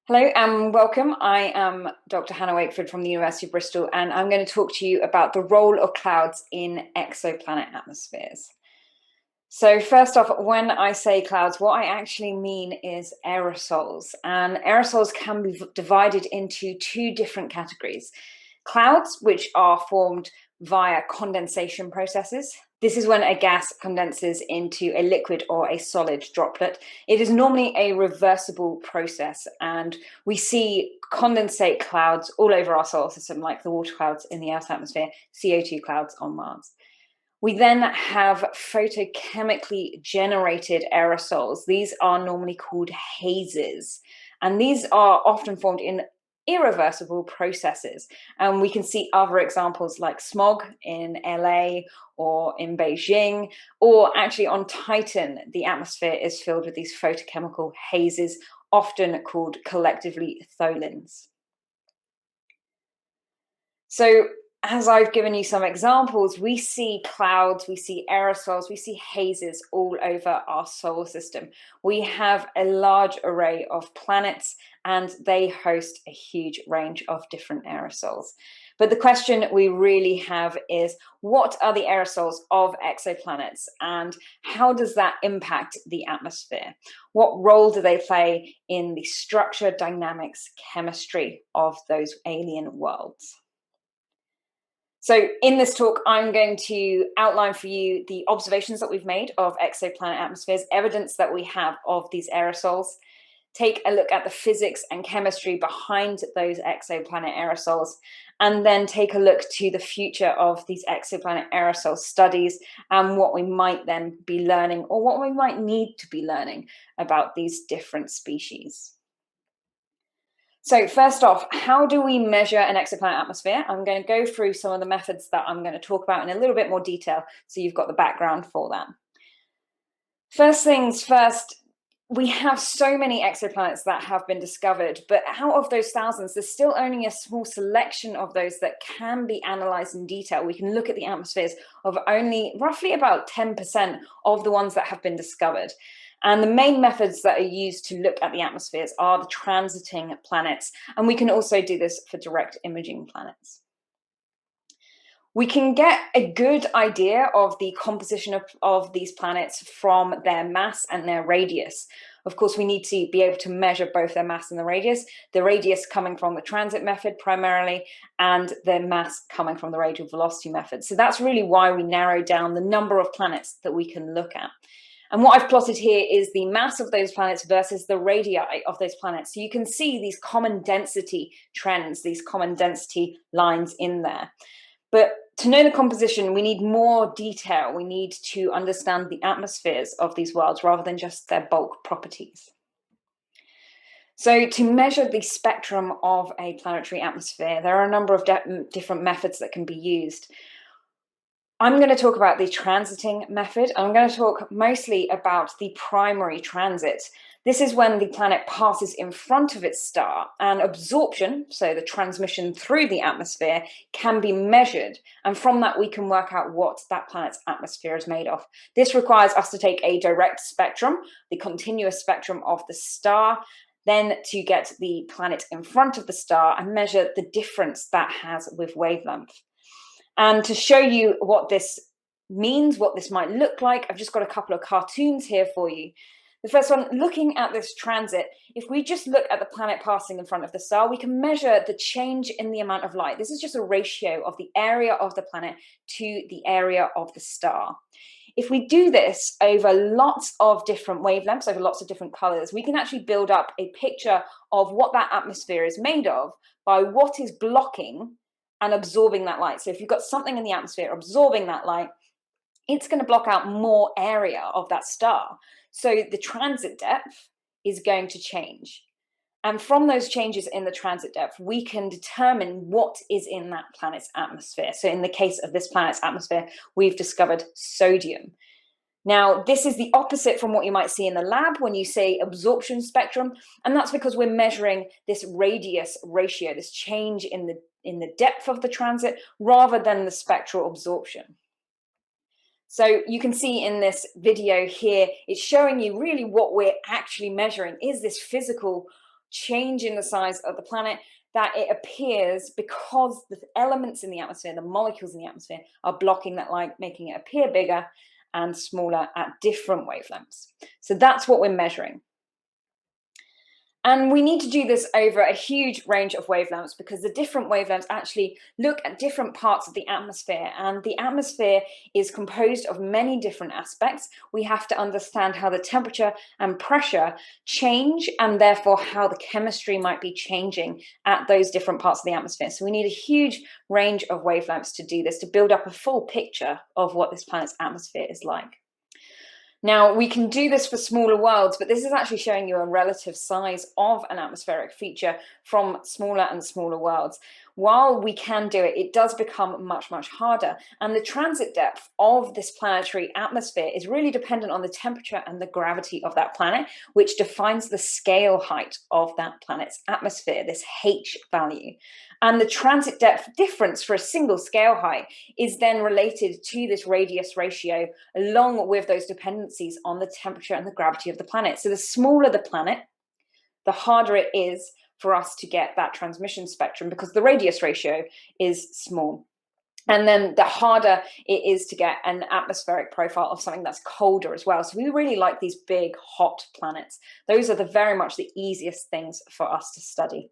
Hello and welcome. I am Dr. Hannah Wakeford from the University of Bristol, and I'm going to talk to you about the role of clouds in exoplanet atmospheres. So first off, when I say clouds, what I actually mean is aerosols, and aerosols can be divided into two different categories. Clouds, which are formed via condensation processes. This is when a gas condenses into a liquid or a solid droplet. It is normally a reversible process, and we see condensate clouds all over our solar system, like the water clouds in the Earth's atmosphere, CO2 clouds on Mars. We then have photochemically generated aerosols. These are normally called hazes, and these are often formed in irreversible processes. And we can see other examples like smog in LA or in Beijing, or actually on Titan, the atmosphere is filled with these photochemical hazes, often called collectively tholins. So as I've given you some examples, we see clouds, we see aerosols, we see hazes all over our solar system. We have a large array of planets, and they host a huge range of different aerosols. But the question we really have is, what are the aerosols of exoplanets, and how does that impact the atmosphere? What role do they play in the structure, dynamics, chemistry of those alien worlds? So in this talk, I'm going to outline for you the observations that we've made of exoplanet atmospheres, evidence that we have of these aerosols, take a look at the physics and chemistry behind those exoplanet aerosols, and then take a look to the future of these exoplanet aerosol studies and what we might then be learning, or what we might need to be learning about these different species. So first off, how do we measure an exoplanet atmosphere? I'm going to go through some of the methods that I'm going to talk about in a little bit more detail, so you've got the background for that. First things first, we have so many exoplanets that have been discovered, but out of those thousands, there's still only a small selection of those that can be analyzed in detail. We can look at the atmospheres of only roughly about 10% of the ones that have been discovered. And the main methods that are used to look at the atmospheres are the transiting planets, and we can also do this for direct imaging planets. We can get a good idea of the composition of these planets from their mass and their radius. Of course, we need to be able to measure both their mass and the radius coming from the transit method primarily, and the mass coming from the radial velocity method. So that's really why we narrow down the number of planets that we can look at. And what I've plotted here is the mass of those planets versus the radii of those planets. So you can see these common density trends, these common density lines in there. But to know the composition, we need more detail. We need to understand the atmospheres of these worlds rather than just their bulk properties. So to measure the spectrum of a planetary atmosphere, there are a number of different methods that can be used. I'm going to talk about the transiting method. I'm going to talk mostly about the primary transit. This is when the planet passes in front of its star, and absorption, so the transmission through the atmosphere, can be measured. And from that, we can work out what that planet's atmosphere is made of. This requires us to take a direct spectrum, the continuous spectrum of the star, then to get the planet in front of the star and measure the difference that has with wavelength. And to show you what this means, what this might look like, I've just got a couple of cartoons here for you. The first one, looking at this transit, if we just look at the planet passing in front of the star, we can measure the change in the amount of light. This is just a ratio of the area of the planet to the area of the star. If we do this over lots of different wavelengths, over lots of different colors, we can actually build up a picture of what that atmosphere is made of by what is blocking and absorbing that light. So if you've got something in the atmosphere absorbing that light, it's going to block out more area of that star. So the transit depth is going to change. And from those changes in the transit depth, we can determine what is in that planet's atmosphere. So in the case of this planet's atmosphere, we've discovered sodium. Now, this is the opposite from what you might see in the lab when you say absorption spectrum, and that's because we're measuring this radius ratio, this change in the depth of the transit, rather than the spectral absorption. So you can see in this video here, it's showing you really what we're actually measuring is this physical change in the size of the planet that it appears, because the elements in the atmosphere, the molecules in the atmosphere, are blocking that light, making it appear bigger and smaller at different wavelengths. So that's what we're measuring. And we need to do this over a huge range of wavelengths, because the different wavelengths actually look at different parts of the atmosphere. And the atmosphere is composed of many different aspects. We have to understand how the temperature and pressure change, and therefore how the chemistry might be changing at those different parts of the atmosphere. So we need a huge range of wavelengths to do this, to build up a full picture of what this planet's atmosphere is like. Now, we can do this for smaller worlds, but this is actually showing you a relative size of an atmospheric feature from smaller and smaller worlds. While we can do it, it does become much, much harder. And the transit depth of this planetary atmosphere is really dependent on the temperature and the gravity of that planet, which defines the scale height of that planet's atmosphere, this H value. And the transit depth difference for a single scale height is then related to this radius ratio, along with those dependencies on the temperature and the gravity of the planet. So the smaller the planet, the harder it is for us to get that transmission spectrum, because the radius ratio is small. And then the harder it is to get an atmospheric profile of something that's colder as well. So we really like these big, hot planets. Those are very much the easiest things for us to study.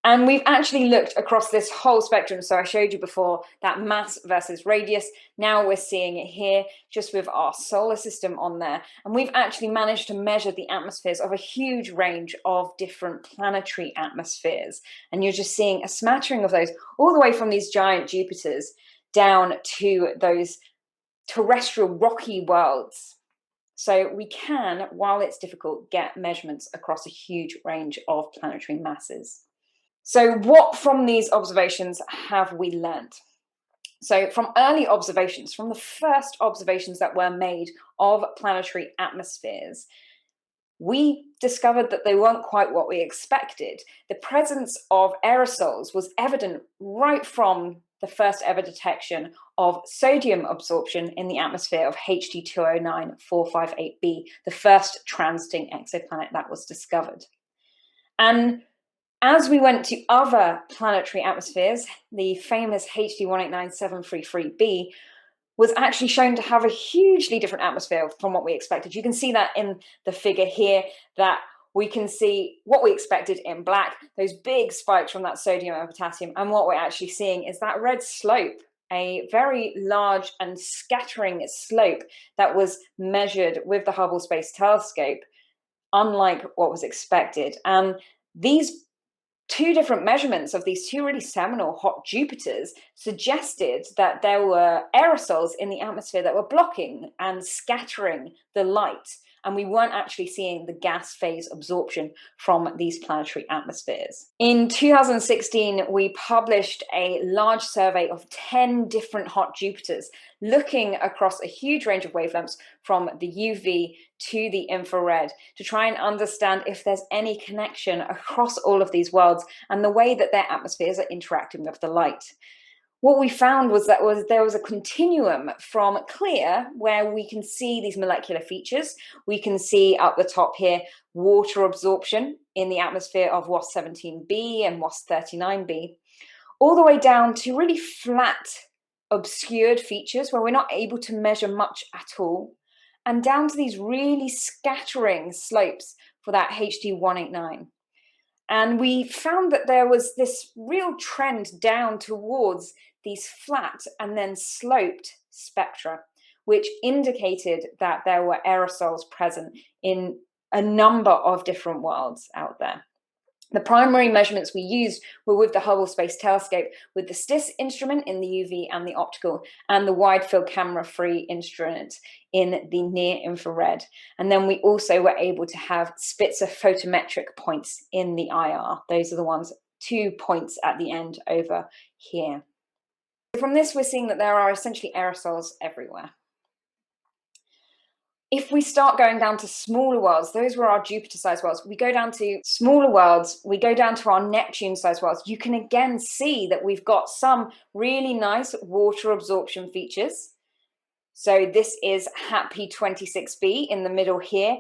And we've actually looked across this whole spectrum. So I showed you before that mass versus radius. Now we're seeing it here just with our solar system on there. And we've actually managed to measure the atmospheres of a huge range of different planetary atmospheres. And you're just seeing a smattering of those, all the way from these giant Jupiters down to those terrestrial rocky worlds. So we can, while it's difficult, get measurements across a huge range of planetary masses. So what from these observations have we learned? So from early observations, from the first observations that were made of planetary atmospheres, we discovered that they weren't quite what we expected. The presence of aerosols was evident right from the first ever detection of sodium absorption in the atmosphere of HD 209458b, the first transiting exoplanet that was discovered. And as we went to other planetary atmospheres, the famous HD 189733b was actually shown to have a hugely different atmosphere from what we expected. You can see that in the figure here, that we can see what we expected in black, those big spikes from that sodium and potassium, and what we're actually seeing is that red slope, a very large and scattering slope that was measured with the Hubble Space Telescope, unlike what was expected. And these two different measurements of these two really seminal hot Jupiters suggested that there were aerosols in the atmosphere that were blocking and scattering the light. And we weren't actually seeing the gas phase absorption from these planetary atmospheres. In 2016, we published a large survey of 10 different hot Jupiters, looking across a huge range of wavelengths from the UV to the infrared, to try and understand if there's any connection across all of these worlds and the way that their atmospheres are interacting with the light. What we found was that there was a continuum from clear, where we can see these molecular features. We can see up the top here water absorption in the atmosphere of WASP-17b and WASP-39b, all the way down to really flat, obscured features where we're not able to measure much at all, and down to these really scattering slopes for that HD 189. And we found that there was this real trend down towards these flat and then sloped spectra, which indicated that there were aerosols present in a number of different worlds out there. The primary measurements we used were with the Hubble Space Telescope, with the STIS instrument in the UV and the optical, and the wide field camera free instrument in the near infrared. And then we also were able to have Spitzer photometric points in the IR. Those are the ones, 2 points at the end over here. From this, we're seeing that there are essentially aerosols everywhere. If we start going down to smaller worlds, those were our Jupiter-sized worlds. We go down to smaller worlds, we go down to our Neptune-sized worlds. You can again see that we've got some really nice water absorption features. So this is HAPP 26b in the middle here.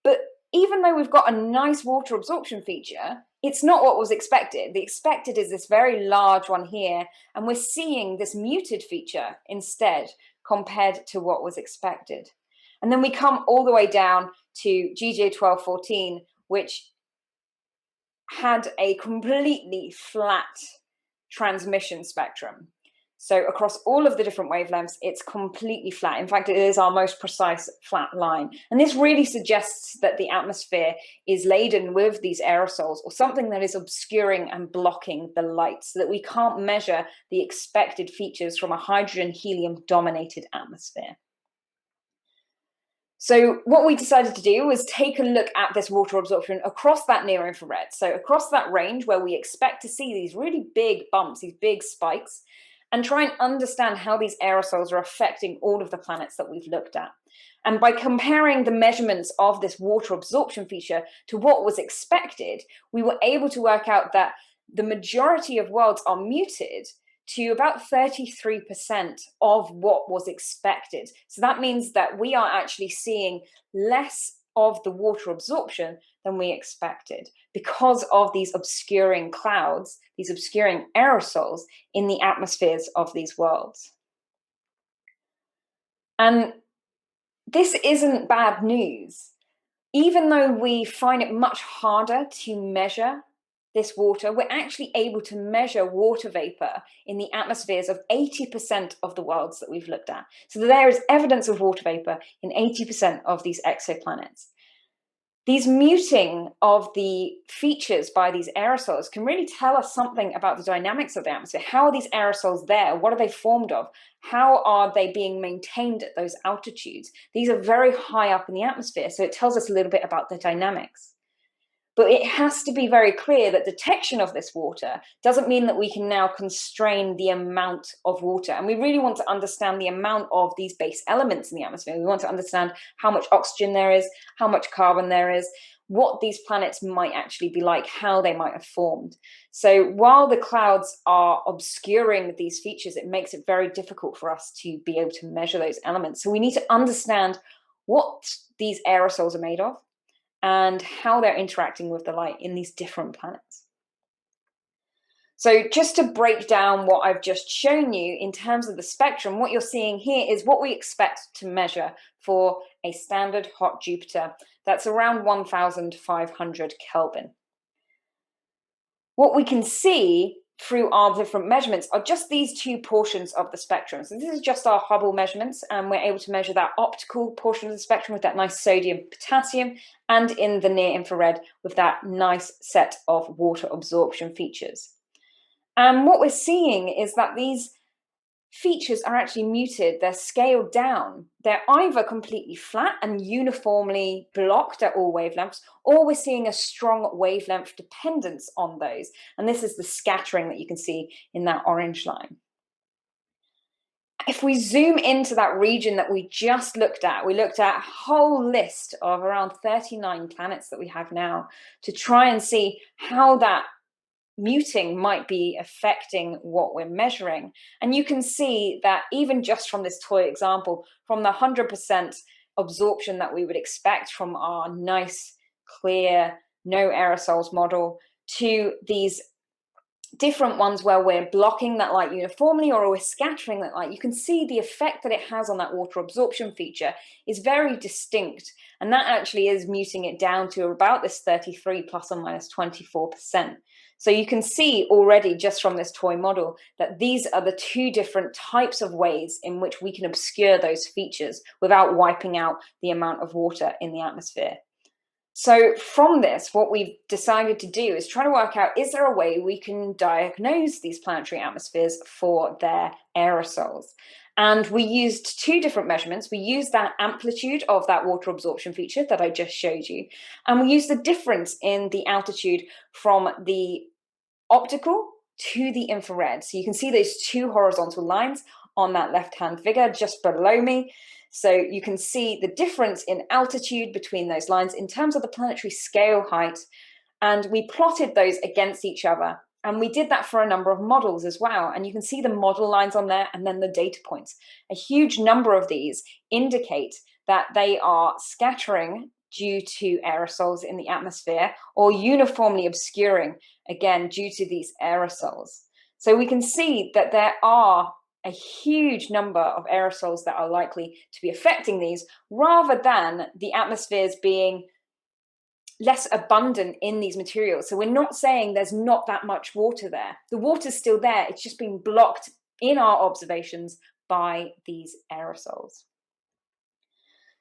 But even though we've got a nice water absorption feature, it's not what was expected. The expected is this very large one here, and we're seeing this muted feature instead compared to what was expected. And then we come all the way down to GJ1214, which had a completely flat transmission spectrum. So across all of the different wavelengths, it's completely flat. In fact, it is our most precise flat line. And this really suggests that the atmosphere is laden with these aerosols or something that is obscuring and blocking the light so that we can't measure the expected features from a hydrogen-helium dominated atmosphere. So what we decided to do was take a look at this water absorption across that near infrared. So across that range where we expect to see these really big bumps, these big spikes, and try and understand how these aerosols are affecting all of the planets that we've looked at. And by comparing the measurements of this water absorption feature to what was expected, we were able to work out that the majority of worlds are muted to about 33% of what was expected. So that means that we are actually seeing less of the water absorption than we expected because of these obscuring clouds, these obscuring aerosols in the atmospheres of these worlds. And this isn't bad news. Even though we find it much harder to measure this water, we're actually able to measure water vapor in the atmospheres of 80% of the worlds that we've looked at. So there is evidence of water vapor in 80% of these exoplanets. These muting of the features by these aerosols can really tell us something about the dynamics of the atmosphere. How are these aerosols there? What are they formed of? How are they being maintained at those altitudes? These are very high up in the atmosphere, so it tells us a little bit about the dynamics. But it has to be very clear that detection of this water doesn't mean that we can now constrain the amount of water. And we really want to understand the amount of these base elements in the atmosphere. We want to understand how much oxygen there is, how much carbon there is, what these planets might actually be like, how they might have formed. So while the clouds are obscuring these features, it makes it very difficult for us to be able to measure those elements. So we need to understand what these aerosols are made of and how they're interacting with the light in these different planets. So just to break down what I've just shown you in terms of the spectrum, what you're seeing here is what we expect to measure for a standard hot Jupiter. That's around 1,500 Kelvin. What we can see through our different measurements are just these two portions of the spectrum. So this is just our Hubble measurements, and we're able to measure that optical portion of the spectrum with that nice sodium, potassium, and in the near infrared with that nice set of water absorption features. And what we're seeing is that these features are actually muted, they're scaled down. They're either completely flat and uniformly blocked at all wavelengths, or we're seeing a strong wavelength dependence on those. And this is the scattering that you can see in that orange line. If we zoom into that region that we just looked at, we looked at a whole list of around 39 planets that we have now to try and see how that muting might be affecting what we're measuring. And you can see that even just from this toy example, from the 100% absorption that we would expect from our nice, clear, no aerosols model to these different ones where we're blocking that light uniformly or we're scattering that light, you can see the effect that it has on that water absorption feature is very distinct. And that actually is muting it down to about this 33 plus or minus 24%. So you can see already just from this toy model that these are the two different types of ways in which we can obscure those features without wiping out the amount of water in the atmosphere. So from this, what we've decided to do is try to work out, is there a way we can diagnose these planetary atmospheres for their aerosols? And we used two different measurements. We used that amplitude of that water absorption feature that I just showed you. And we used the difference in the altitude from the optical to the infrared. So you can see those two horizontal lines on that left-hand figure just below me. So you can see the difference in altitude between those lines in terms of the planetary scale height. And we plotted those against each other. And we did that for a number of models as well. And you can see the model lines on there and then the data points. A huge number of these indicate that they are scattering due to aerosols in the atmosphere, or uniformly obscuring, again, due to these aerosols. So we can see that there are a huge number of aerosols that are likely to be affecting these, rather than the atmospheres being less abundant in these materials. So we're not saying there's not that much water there. The water's still there. It's just being blocked in our observations by these aerosols.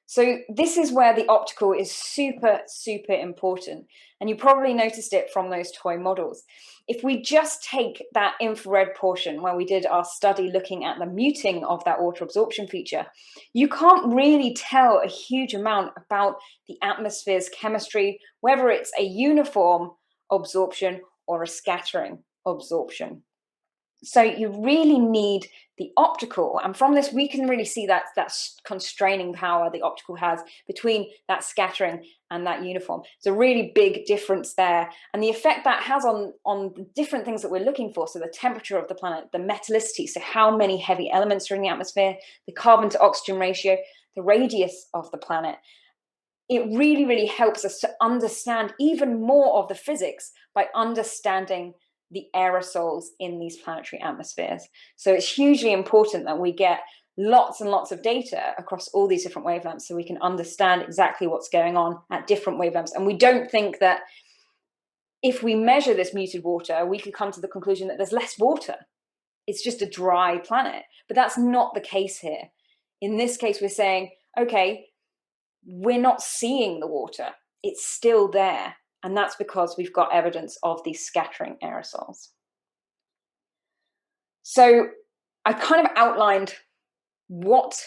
So this is where the optical is super, super important. And you probably noticed it from those toy models. If we just take that infrared portion where we did our study looking at the muting of that water absorption feature, you can't really tell a huge amount about the atmosphere's chemistry, whether it's a uniform absorption or a scattering absorption. So you really need the optical, and from this we can really see that constraining power the optical has between that scattering and that uniform. It's a really big difference there, and the effect that has on the different things that we're looking for. So the temperature of the planet, the metallicity, so how many heavy elements are in the atmosphere, the carbon to oxygen ratio, the radius of the planet. It really, really helps us to understand even more of the physics by understanding the aerosols in these planetary atmospheres. So it's hugely important that we get lots and lots of data across all these different wavelengths so we can understand exactly what's going on at different wavelengths. And we don't think that if we measure this muted water, we could come to the conclusion that there's less water. It's just a dry planet. But that's not the case here. In this case, we're saying, okay, we're not seeing the water. It's still there. And that's because we've got evidence of these scattering aerosols. So I kind of outlined what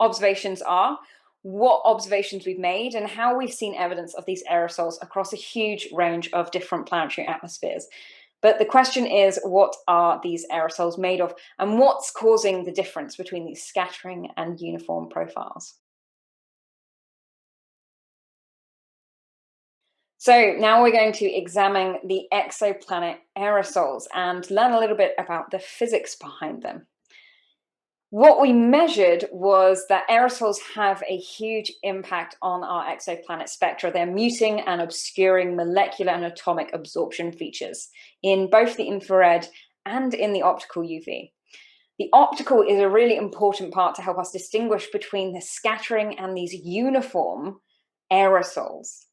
observations are, what observations we've made, and how we've seen evidence of these aerosols across a huge range of different planetary atmospheres. But the question is, what are these aerosols made of, and what's causing the difference between these scattering and uniform profiles? So now we're going to examine the exoplanet aerosols and learn a little bit about the physics behind them. What we measured was that aerosols have a huge impact on our exoplanet spectra. They're muting and obscuring molecular and atomic absorption features in both the infrared and in the optical UV. The optical is a really important part to help us distinguish between the scattering and these uniform aerosols.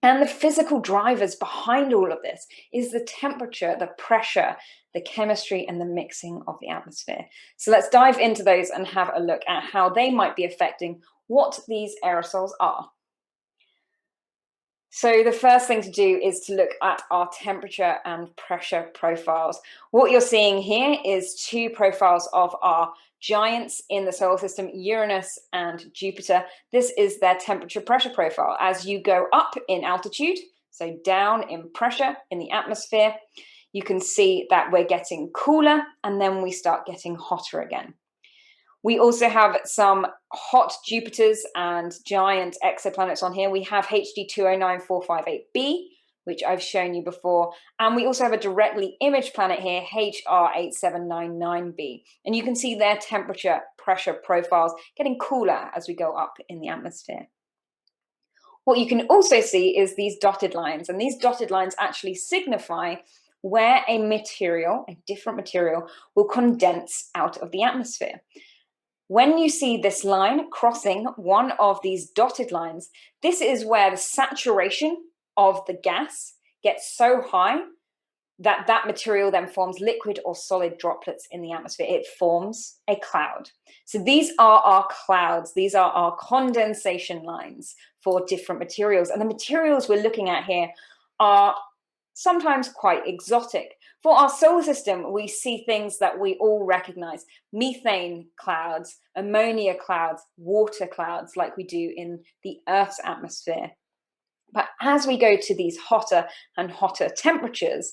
And the physical drivers behind all of this is the temperature, the pressure, the chemistry, and the mixing of the atmosphere. So let's dive into those and have a look at how they might be affecting what these aerosols are. So the first thing to do is to look at our temperature and pressure profiles. What you're seeing here is two profiles of our giants in the solar system, Uranus and Jupiter. This is their temperature pressure profile. As you go up in altitude, so down in pressure in the atmosphere, you can see that we're getting cooler and then we start getting hotter again. We also have some hot Jupiters and giant exoplanets on here. We have HD 209458b, which I've shown you before. And we also have a directly imaged planet here, HR 8799b. And you can see their temperature pressure profiles getting cooler as we go up in the atmosphere. What you can also see is these dotted lines. And these dotted lines actually signify where a material, a different material, will condense out of the atmosphere. When you see this line crossing one of these dotted lines, this is where the saturation of the gas gets so high that that material then forms liquid or solid droplets in the atmosphere. It forms a cloud. So these are our clouds. These are our condensation lines for different materials. And the materials we're looking at here are sometimes quite exotic. For our solar system, we see things that we all recognize: methane clouds, ammonia clouds, water clouds, like we do in the Earth's atmosphere. But as we go to these hotter and hotter temperatures,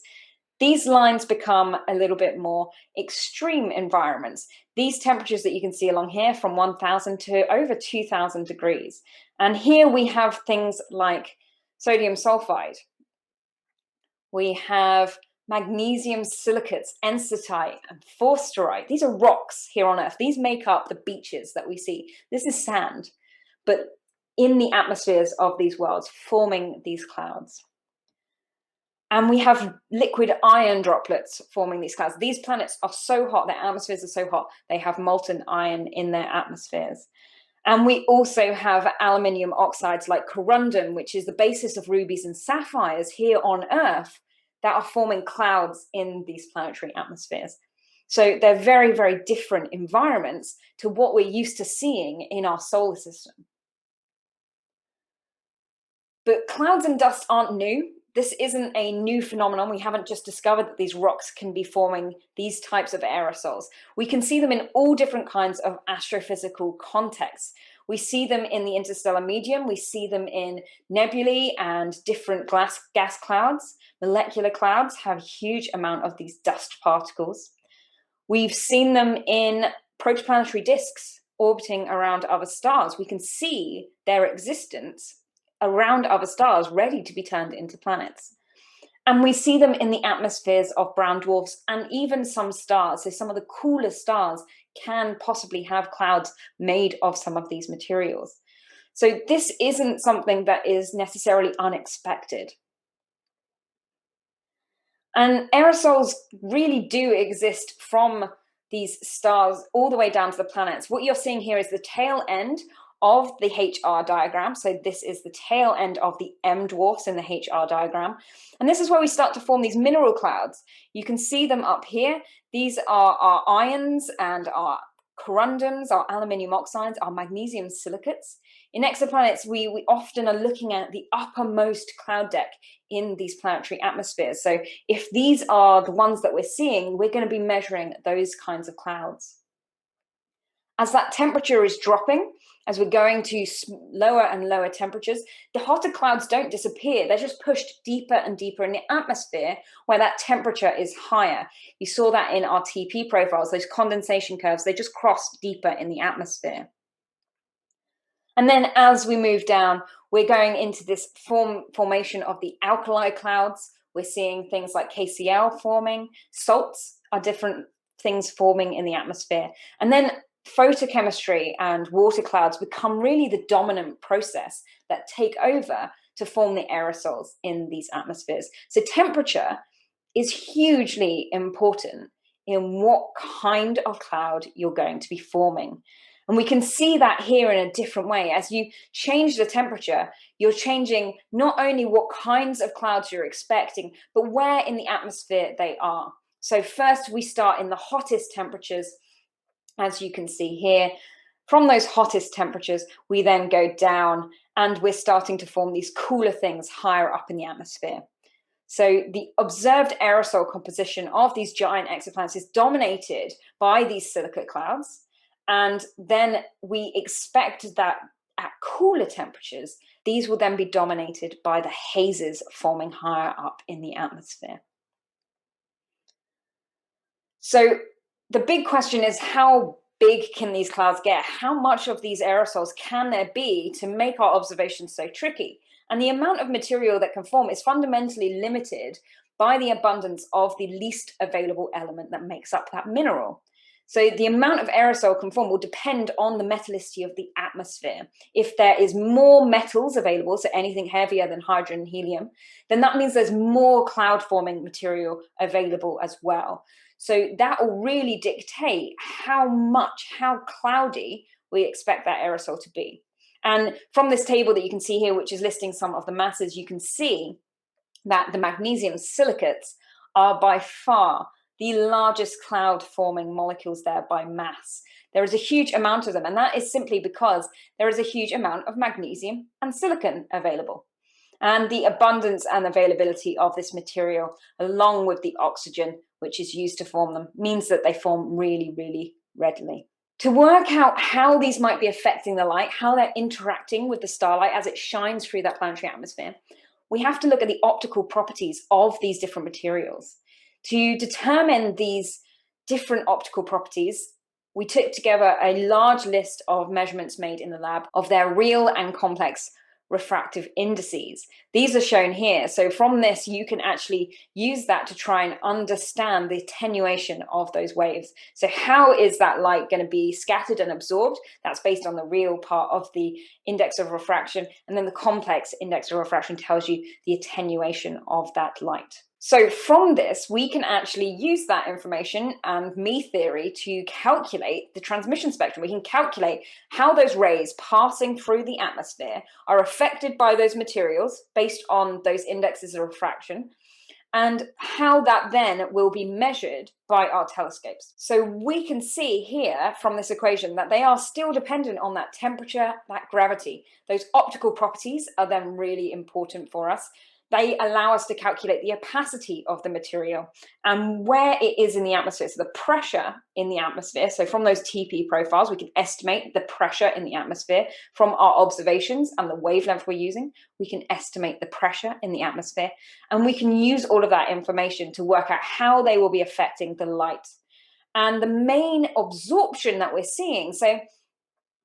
these lines become a little bit more extreme environments. These temperatures that you can see along here, from 1000 to over 2000 degrees. And here we have things like sodium sulfide. We have magnesium silicates, enstatite, and forsterite. These are rocks here on Earth. These make up the beaches that we see. This is sand. But in the atmospheres of these worlds, forming these clouds. And we have liquid iron droplets forming these clouds. These planets are so hot, their atmospheres are so hot, they have molten iron in their atmospheres. And we also have aluminium oxides like corundum, which is the basis of rubies and sapphires here on Earth, that are forming clouds in these planetary atmospheres. So they're very, very different environments to what we're used to seeing in our solar system. But clouds and dust aren't new. This isn't a new phenomenon. We haven't just discovered that these rocks can be forming these types of aerosols. We can see them in all different kinds of astrophysical contexts. We see them in the interstellar medium. We see them in nebulae and different gas clouds. Molecular clouds have a huge amount of these dust particles. We've seen them in protoplanetary disks orbiting around other stars. We can see their existence around other stars ready to be turned into planets. And we see them in the atmospheres of brown dwarfs and even some stars. So some of the coolest stars can possibly have clouds made of some of these materials. So this isn't something that is necessarily unexpected. And aerosols really do exist from these stars all the way down to the planets. What you're seeing here is the tail end of the HR diagram. So this is the tail end of the M dwarfs in the HR diagram. And this is where we start to form these mineral clouds. You can see them up here. These are our ions and our corundums, our aluminium oxides, our magnesium silicates. In exoplanets, we often are looking at the uppermost cloud deck in these planetary atmospheres. So if these are the ones that we're seeing, we're going to be measuring those kinds of clouds. As that temperature is dropping, as we're going to lower and lower temperatures, the hotter clouds don't disappear. They're just pushed deeper and deeper in the atmosphere where that temperature is higher. You saw that in our TP profiles, those condensation curves, they just cross deeper in the atmosphere. And then as we move down, we're going into this formation of the alkali clouds. We're seeing things like KCl forming. Salts are different things forming in the atmosphere. And then photochemistry and water clouds become really the dominant process that take over to form the aerosols in these atmospheres. So temperature is hugely important in what kind of cloud you're going to be forming. And we can see that here in a different way. As you change the temperature, you're changing not only what kinds of clouds you're expecting, but where in the atmosphere they are. So first we start in the hottest temperatures, as you can see here. From those hottest temperatures, we then go down and we're starting to form these cooler things higher up in the atmosphere. So the observed aerosol composition of these giant exoplanets is dominated by these silicate clouds. And then we expect that at cooler temperatures, these will then be dominated by the hazes forming higher up in the atmosphere. So the big question is, how big can these clouds get? How much of these aerosols can there be to make our observations so tricky? And the amount of material that can form is fundamentally limited by the abundance of the least available element that makes up that mineral. So the amount of aerosol can form will depend on the metallicity of the atmosphere. If there is more metals available, so anything heavier than hydrogen and helium, then that means there's more cloud forming material available as well. So that will really dictate how cloudy we expect that aerosol to be. And from this table that you can see here, which is listing some of the masses, you can see that the magnesium silicates are by far the largest cloud forming molecules there by mass. There is a huge amount of them, and that is simply because there is a huge amount of magnesium and silicon available. And the abundance and availability of this material, along with the oxygen which is used to form them, means that they form really, really readily. To work out how these might be affecting the light, how they're interacting with the starlight as it shines through that planetary atmosphere, we have to look at the optical properties of these different materials. To determine these different optical properties, we took together a large list of measurements made in the lab of their real and complex refractive indices. These are shown here. So from this, you can actually use that to try and understand the attenuation of those waves. So how is that light going to be scattered and absorbed? That's based on the real part of the index of refraction. And then the complex index of refraction tells you the attenuation of that light. So from this, we can actually use that information and me theory to calculate the transmission spectrum. We can calculate how those rays passing through the atmosphere are affected by those materials based on those indexes of refraction, and how that then will be measured by our telescopes. So we can see here from this equation that they are still dependent on that temperature, that gravity. Those optical properties are then really important for us. They allow us to calculate the opacity of the material and where it is in the atmosphere, so the pressure in the atmosphere. So from those TP profiles, we can estimate the pressure in the atmosphere. From our observations and the wavelength we're using, we can estimate the pressure in the atmosphere, and we can use all of that information to work out how they will be affecting the light. And the main absorption that we're seeing, so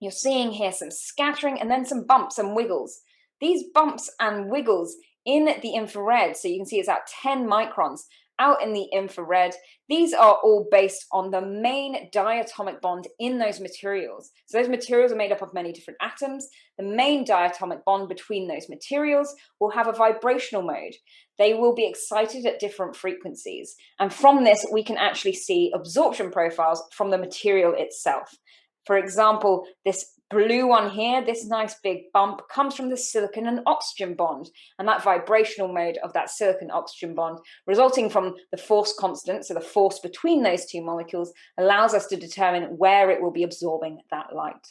you're seeing here some scattering and then some bumps and wiggles. These bumps and wiggles in the infrared, so you can see it's at 10 microns out in the infrared. These are all based on the main diatomic bond in those materials. So those materials are made up of many different atoms. The main diatomic bond between those materials will have a vibrational mode. They will be excited at different frequencies. And from this, we can actually see absorption profiles from the material itself. For example, this blue one here, this nice big bump, comes from the silicon and oxygen bond, and that vibrational mode of that silicon oxygen bond, resulting from the force constant, so the force between those two molecules, allows us to determine where it will be absorbing that light.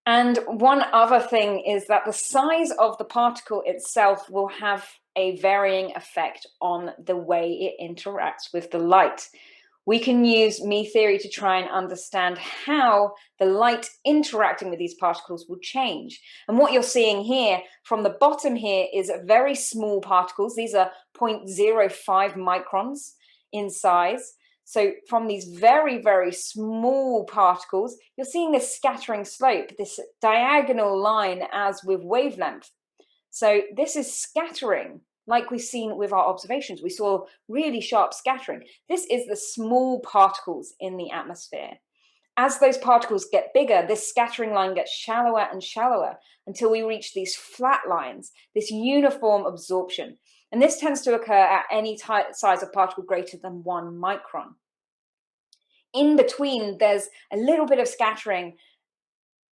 And one other thing is that the size of the particle itself will have a varying effect on the way it interacts with the light. We can use me theory to try and understand how the light interacting with these particles will change. And what you're seeing here from the bottom here is very small particles. These are 0.05 microns in size. So from these very, very small particles, you're seeing this scattering slope, this diagonal line as with wavelength. So this is scattering. Like we've seen with our observations, we saw really sharp scattering. This is the small particles in the atmosphere. As those particles get bigger, this scattering line gets shallower and shallower until we reach these flat lines, this uniform absorption. And this tends to occur at any size of particle greater than 1 micron. In between, there's a little bit of scattering,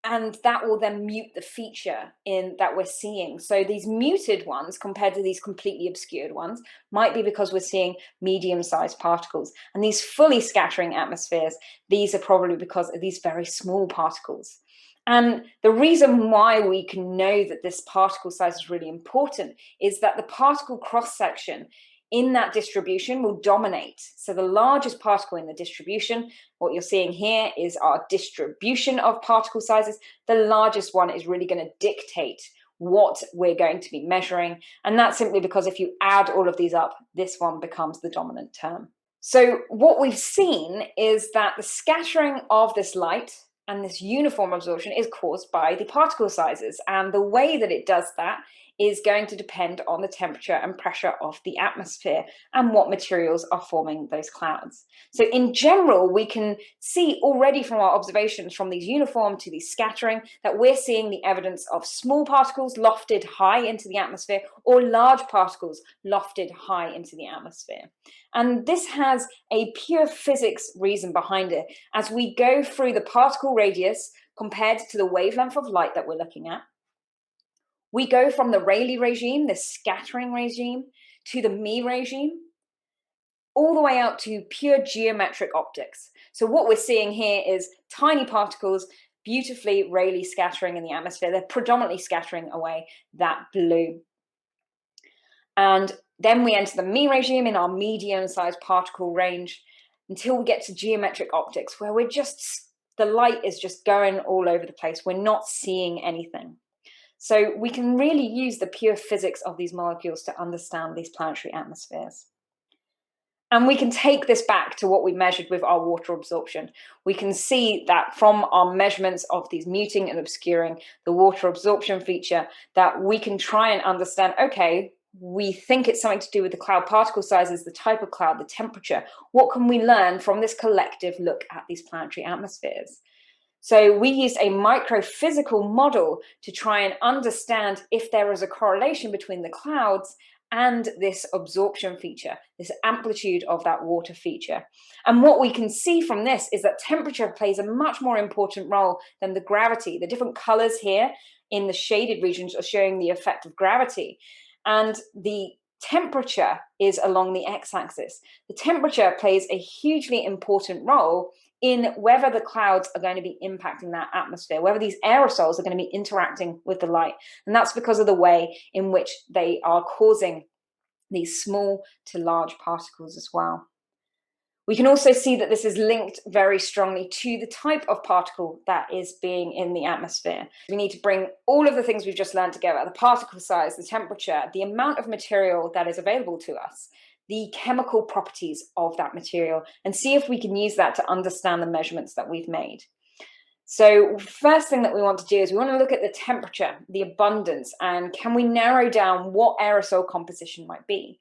and that will then mute the feature that we're seeing. So these muted ones compared to these completely obscured ones might be because we're seeing medium-sized particles. And these fully scattering atmospheres, these are probably because of these very small particles. And the reason why we can know that this particle size is really important is that the particle cross-section in that distribution will dominate. So the largest particle in the distribution, what you're seeing here is our distribution of particle sizes. The largest one is really going to dictate what we're going to be measuring. And that's simply because if you add all of these up, this one becomes the dominant term. So what we've seen is that the scattering of this light and this uniform absorption is caused by the particle sizes. And the way that it does that is going to depend on the temperature and pressure of the atmosphere and what materials are forming those clouds. So in general, we can see already from our observations from these uniform to these scattering that we're seeing the evidence of small particles lofted high into the atmosphere or large particles lofted high into the atmosphere. And this has a pure physics reason behind it. As we go through the particle radius compared to the wavelength of light that we're looking at, we go from the Rayleigh regime, the scattering regime, to the Mie regime, all the way out to pure geometric optics. So what we're seeing here is tiny particles beautifully Rayleigh scattering in the atmosphere. They're predominantly scattering away that blue. And then we enter the Mie regime in our medium-sized particle range until we get to geometric optics, where the light is just going all over the place. We're not seeing anything. So we can really use the pure physics of these molecules to understand these planetary atmospheres. And we can take this back to what we measured with our water absorption. We can see that from our measurements of these muting and obscuring the water absorption feature, that we can try and understand, okay, we think it's something to do with the cloud particle sizes, the type of cloud, the temperature. What can we learn from this collective look at these planetary atmospheres? So we used a microphysical model to try and understand if there is a correlation between the clouds and this absorption feature, this amplitude of that water feature. And what we can see from this is that temperature plays a much more important role than the gravity. The different colors here in the shaded regions are showing the effect of gravity. And the temperature is along the x-axis. The temperature plays a hugely important role in whether the clouds are going to be impacting that atmosphere, whether these aerosols are going to be interacting with the light. And that's because of the way in which they are causing these small to large particles as well. We can also see that this is linked very strongly to the type of particle that is being in the atmosphere. We need to bring all of the things we've just learned together: the particle size, the temperature, the amount of material that is available to us, the chemical properties of that material, and see if we can use that to understand the measurements that we've made. So first thing that we want to do is we want to look at the temperature, the abundance, and can we narrow down what aerosol composition might be.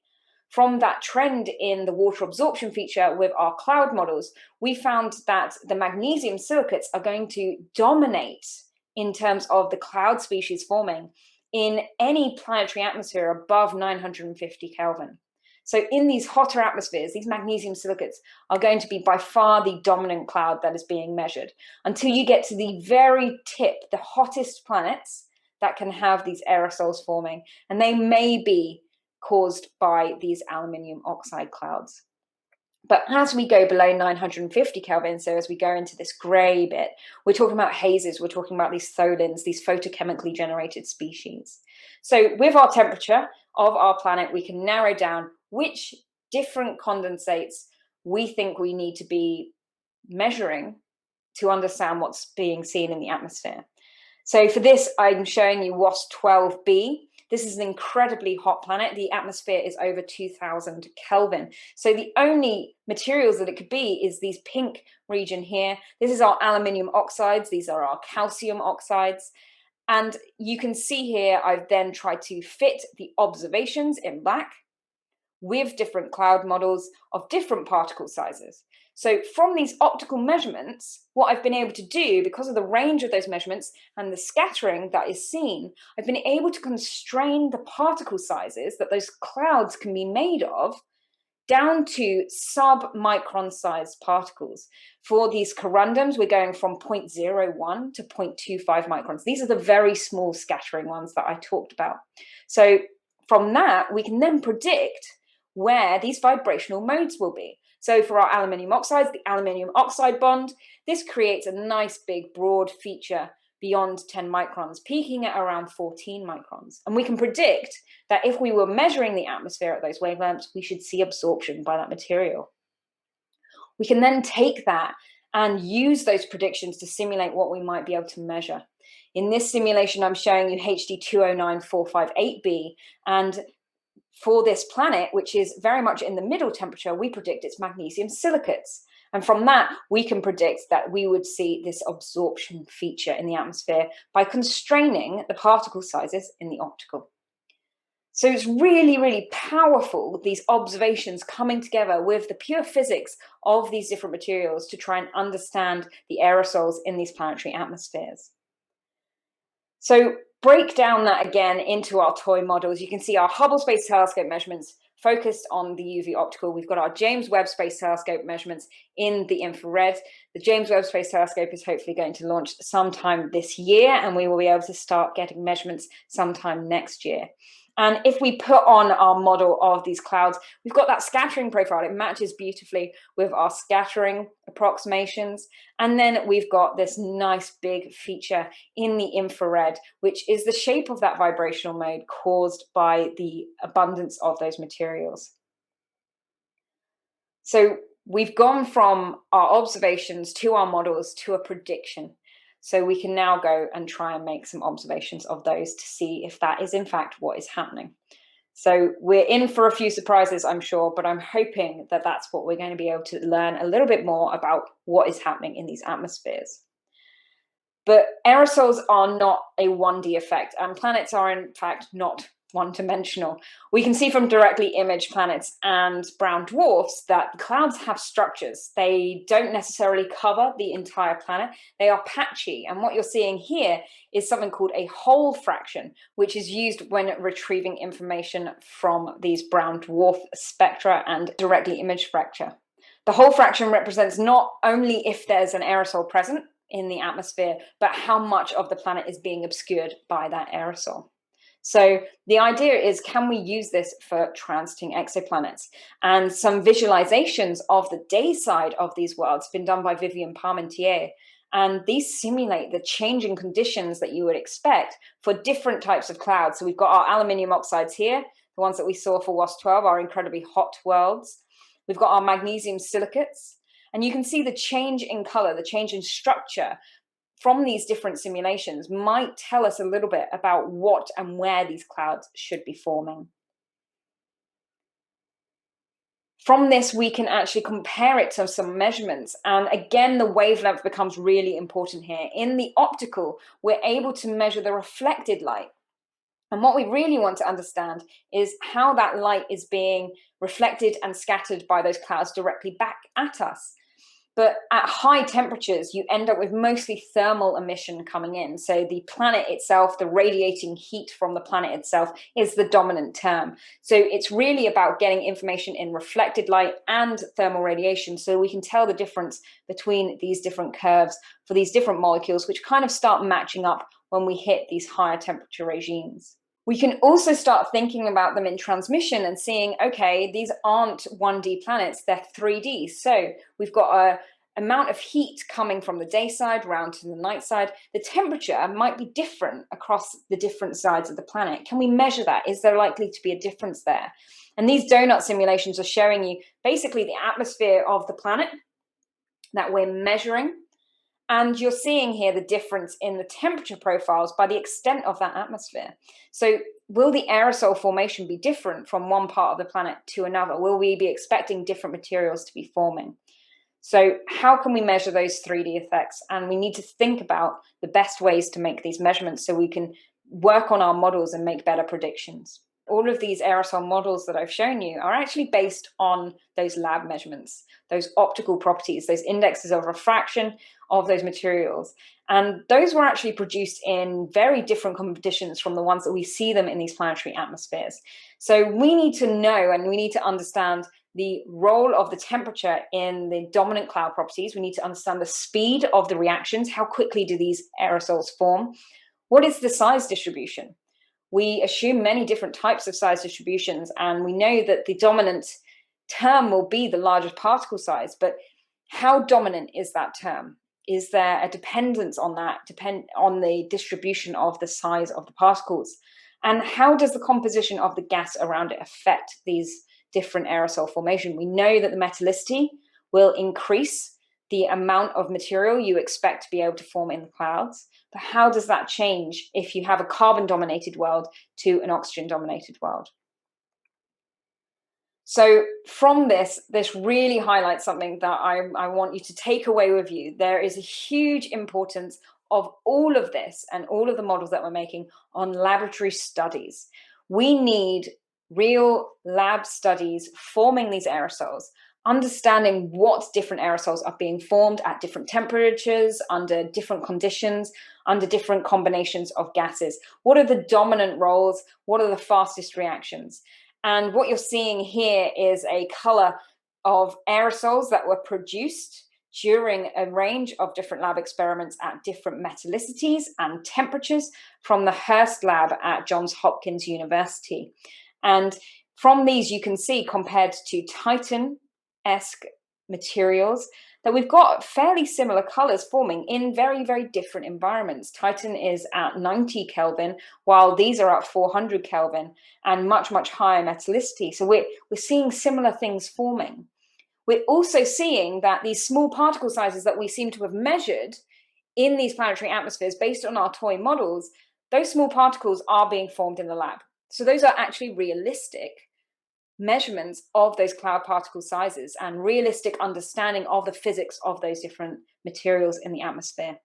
From that trend in the water absorption feature with our cloud models, we found that the magnesium silicates are going to dominate in terms of the cloud species forming in any planetary atmosphere above 950 Kelvin. So in these hotter atmospheres, these magnesium silicates are going to be by far the dominant cloud that is being measured, until you get to the very tip, the hottest planets that can have these aerosols forming, and they may be caused by these aluminium oxide clouds. But as we go below 950 Kelvin, so as we go into this gray bit, we're talking about hazes, we're talking about these tholins, these photochemically generated species. So with our temperature of our planet, we can narrow down which different condensates we think we need to be measuring to understand what's being seen in the atmosphere. So for this, I'm showing you WASP 12b. This is an incredibly hot planet. The atmosphere is over 2000 Kelvin. So the only materials that it could be is these pink region here. This is our aluminium oxides. These are our calcium oxides. And you can see here, I've then tried to fit the observations in black with different cloud models of different particle sizes. So from these optical measurements, what I've been able to do, because of the range of those measurements and the scattering that is seen, I've been able to constrain the particle sizes that those clouds can be made of down to sub-micron sized particles. For these corundums, we're going from 0.01 to 0.25 microns. These are the very small scattering ones that I talked about. So from that, we can then predict where these vibrational modes will be. So for our aluminium oxides, the aluminium oxide bond, this creates a nice big broad feature beyond 10 microns, peaking at around 14 microns. And we can predict that if we were measuring the atmosphere at those wavelengths, we should see absorption by that material. We can then take that and use those predictions to simulate what we might be able to measure. In this simulation, I'm showing you HD 209458b, and for this planet, which is very much in the middle temperature, we predict it's magnesium silicates. And from that, we can predict that we would see this absorption feature in the atmosphere by constraining the particle sizes in the optical. So it's really, really powerful, these observations coming together with the pure physics of these different materials to try and understand the aerosols in these planetary atmospheres. So break down that again into our toy models. You can see our Hubble Space Telescope measurements focused on the UV optical. We've got our James Webb Space Telescope measurements in the infrared. The James Webb Space Telescope is hopefully going to launch sometime this year, and we will be able to start getting measurements sometime next year. And if we put on our model of these clouds, we've got that scattering profile. It matches beautifully with our scattering approximations. And then we've got this nice big feature in the infrared, which is the shape of that vibrational mode caused by the abundance of those materials. So we've gone from our observations to our models to a prediction. So we can now go and try and make some observations of those to see if that is in fact what is happening. So we're in for a few surprises, I'm sure, but I'm hoping that that's what we're going to be able to learn a little bit more about what is happening in these atmospheres. But aerosols are not a 1D effect, and planets are in fact not one-dimensional. We can see from directly imaged planets and brown dwarfs that clouds have structures. They don't necessarily cover the entire planet. They are patchy, and what you're seeing here is something called a Hall fraction, which is used when retrieving information from these brown dwarf spectra and directly imaged spectra. The Hall fraction represents not only if there's an aerosol present in the atmosphere, but how much of the planet is being obscured by that aerosol. So the idea is, can we use this for transiting exoplanets? And some visualizations of the day side of these worlds have been done by Vivian Parmentier. And these simulate the changing conditions that you would expect for different types of clouds. So we've got our aluminium oxides here, the ones that we saw for WASP-12, our incredibly hot worlds. We've got our magnesium silicates. And you can see the change in color, the change in structure from these different simulations might tell us a little bit about what and where these clouds should be forming. From this, we can actually compare it to some measurements. And again, the wavelength becomes really important here. In the optical, we're able to measure the reflected light. And what we really want to understand is how that light is being reflected and scattered by those clouds directly back at us. But at high temperatures, you end up with mostly thermal emission coming in. So the planet itself, the radiating heat from the planet itself, is the dominant term. So it's really about getting information in reflected light and thermal radiation, so we can tell the difference between these different curves for these different molecules, which kind of start matching up when we hit these higher temperature regimes. We can also start thinking about them in transmission and seeing, okay, these aren't 1D planets, they're 3D. So we've got a amount of heat coming from the day side round to the night side. The temperature might be different across the different sides of the planet. Can we measure that? Is there likely to be a difference there? And these donut simulations are showing you basically the atmosphere of the planet that we're measuring. And you're seeing here the difference in the temperature profiles by the extent of that atmosphere. So will the aerosol formation be different from one part of the planet to another? Will we be expecting different materials to be forming? So how can we measure those 3D effects? And we need to think about the best ways to make these measurements so we can work on our models and make better predictions. All of these aerosol models that I've shown you are actually based on those lab measurements, those optical properties, those indexes of refraction of those materials. And those were actually produced in very different conditions from the ones that we see them in these planetary atmospheres. So we need to know and we need to understand the role of the temperature in the dominant cloud properties. We need to understand the speed of the reactions. How quickly do these aerosols form? What is the size distribution? We assume many different types of size distributions, and we know that the dominant term will be the largest particle size, but how dominant is that term? Is there a dependence on that, on the distribution of the size of the particles? And how does the composition of the gas around it affect these different aerosol formation? We know that the metallicity will increase the amount of material you expect to be able to form in the clouds. But how does that change if you have a carbon-dominated world to an oxygen-dominated world? So from this really highlights something that I want you to take away with you. There is a huge importance of all of this and all of the models that we're making on laboratory studies. We need real lab studies forming these aerosols, understanding what different aerosols are being formed at different temperatures, under different conditions, under different combinations of gases. What are the dominant roles? What are the fastest reactions? And what you're seeing here is a color of aerosols that were produced during a range of different lab experiments at different metallicities and temperatures from the Hearst lab at Johns Hopkins University. And from these, you can see, compared to Titan-esque materials, that we've got fairly similar colors forming in very, very different environments. Titan is at 90 Kelvin, while these are at 400 Kelvin and much, much higher metallicity. So we're seeing similar things forming. We're also seeing that these small particle sizes that we seem to have measured in these planetary atmospheres based on our toy models, those small particles are being formed in the lab. So those are actually realistic measurements of those cloud particle sizes and realistic understanding of the physics of those different materials in the atmosphere.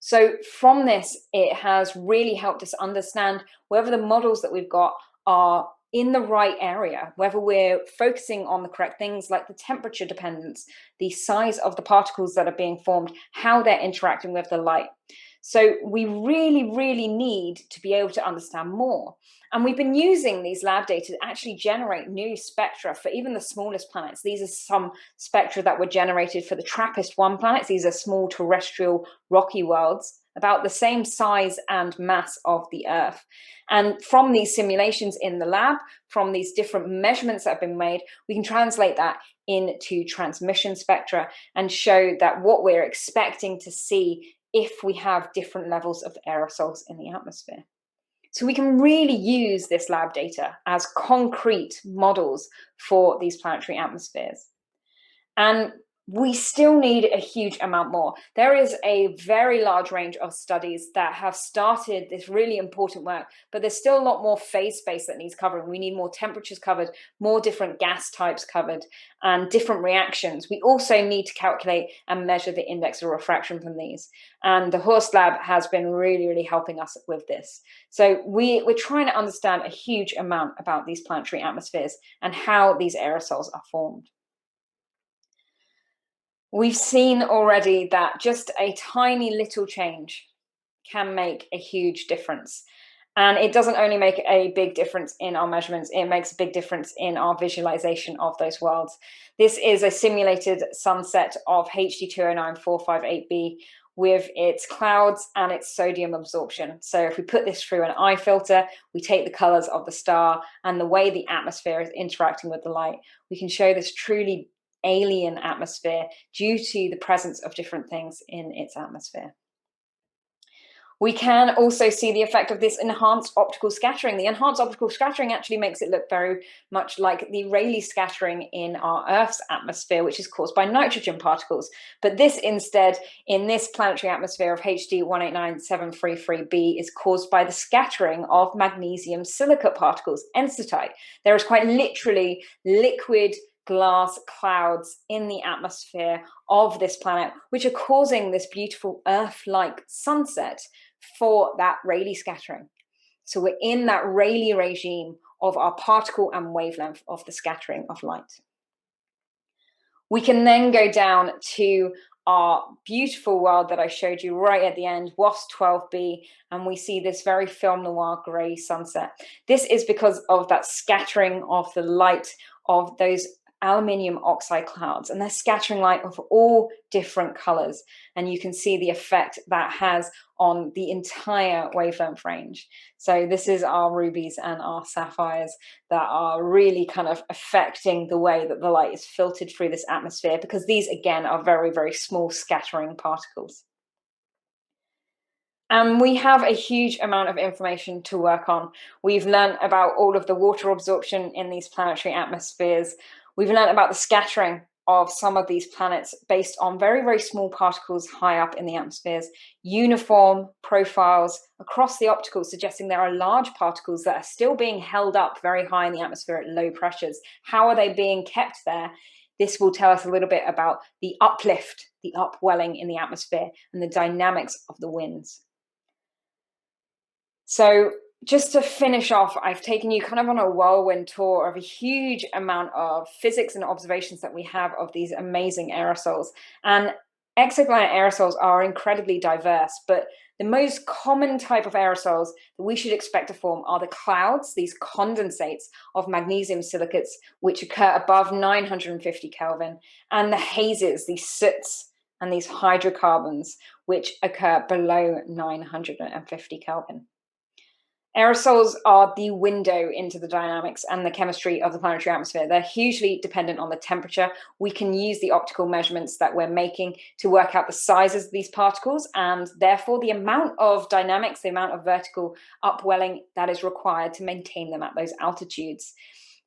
So from this, it has really helped us understand whether the models that we've got are in the right area, whether we're focusing on the correct things like the temperature dependence, the size of the particles that are being formed, how they're interacting with the light. So we really, really need to be able to understand more. And we've been using these lab data to actually generate new spectra for even the smallest planets. These are some spectra that were generated for the TRAPPIST-1 planets. These are small terrestrial rocky worlds, about the same size and mass of the Earth. And from these simulations in the lab, from these different measurements that have been made, we can translate that into transmission spectra and show that what we're expecting to see if we have different levels of aerosols in the atmosphere. So we can really use this lab data as concrete models for these planetary atmospheres. And we still need a huge amount more. There is a very large range of studies that have started this really important work, but there's still a lot more phase space that needs covering. We need more temperatures covered, more different gas types covered, and different reactions. We also need to calculate and measure the index of refraction from these. And the Horst Lab has been really, really helping us with this. So we're trying to understand a huge amount about these planetary atmospheres and how these aerosols are formed. We've seen already that just a tiny little change can make a huge difference. And it doesn't only make a big difference in our measurements, it makes a big difference in our visualization of those worlds. This is a simulated sunset of HD 209458b with its clouds and its sodium absorption. So if we put this through an eye filter, we take the colors of the star and the way the atmosphere is interacting with the light, we can show this truly alien atmosphere due to the presence of different things in its atmosphere. We can also see the effect of this enhanced optical scattering. The enhanced optical scattering actually makes it look very much like the Rayleigh scattering in our Earth's atmosphere, which is caused by nitrogen particles. But this instead, in this planetary atmosphere of HD 189733b, is caused by the scattering of magnesium silicate particles, ensitite. There is quite literally liquid glass clouds in the atmosphere of this planet, which are causing this beautiful Earth-like sunset for that Rayleigh scattering. So we're in that Rayleigh regime of our particle and wavelength of the scattering of light. We can then go down to our beautiful world that I showed you right at the end, WASP 12b, and we see this very film noir grey sunset. This is because of that scattering of the light of those aluminium oxide clouds, and they're scattering light of all different colors, and you can see the effect that has on the entire wavelength range. So this is our rubies and our sapphires that are really kind of affecting the way that the light is filtered through this atmosphere, because these again are very, very small scattering particles. And we have a huge amount of information to work on. We've learned about all of the water absorption in these planetary atmospheres. We've learned about the scattering of some of these planets based on very, very small particles high up in the atmospheres, uniform profiles across the opticals, suggesting there are large particles that are still being held up very high in the atmosphere at low pressures. How are they being kept there? This will tell us a little bit about the uplift, the upwelling in the atmosphere, and the dynamics of the winds. So just to finish off, I've taken you kind of on a whirlwind tour of a huge amount of physics and observations that we have of these amazing aerosols. And exoplanet aerosols are incredibly diverse, but the most common type of aerosols that we should expect to form are the clouds, these condensates of magnesium silicates, which occur above 950 Kelvin, and the hazes, these soots, and these hydrocarbons, which occur below 950 Kelvin. Aerosols are the window into the dynamics and the chemistry of the planetary atmosphere. They're hugely dependent on the temperature. We can use the optical measurements that we're making to work out the sizes of these particles and therefore the amount of dynamics, the amount of vertical upwelling that is required to maintain them at those altitudes.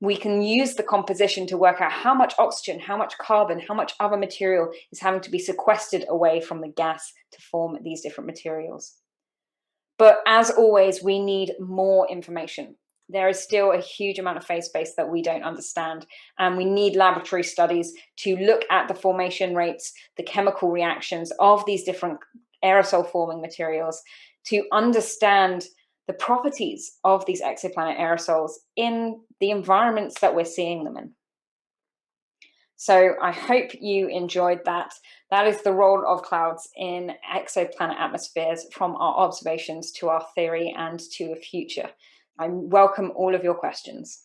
We can use the composition to work out how much oxygen, how much carbon, how much other material is having to be sequestered away from the gas to form these different materials. But as always, we need more information. There is still a huge amount of phase space that we don't understand, and we need laboratory studies to look at the formation rates, the chemical reactions of these different aerosol forming materials, to understand the properties of these exoplanet aerosols in the environments that we're seeing them in. So I hope you enjoyed that. That is the role of clouds in exoplanet atmospheres, from our observations to our theory and to a future. I welcome all of your questions.